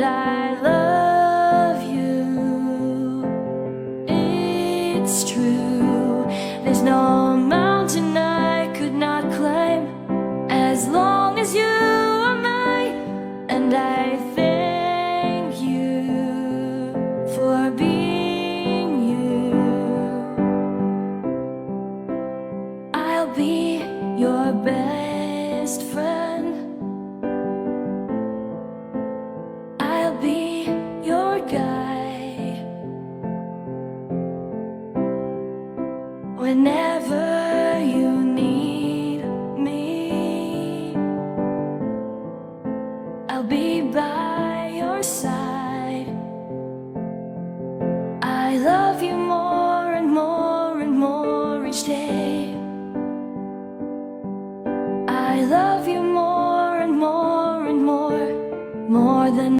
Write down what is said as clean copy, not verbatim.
and I love you. It's true, there's no mountain I could not climb as long as you are mine, and I thank you for being you. I'll be your best friend. I'll be your guide whenever you need me. I'll be by your side. I love you more and more and more each day. I love you more and more and more than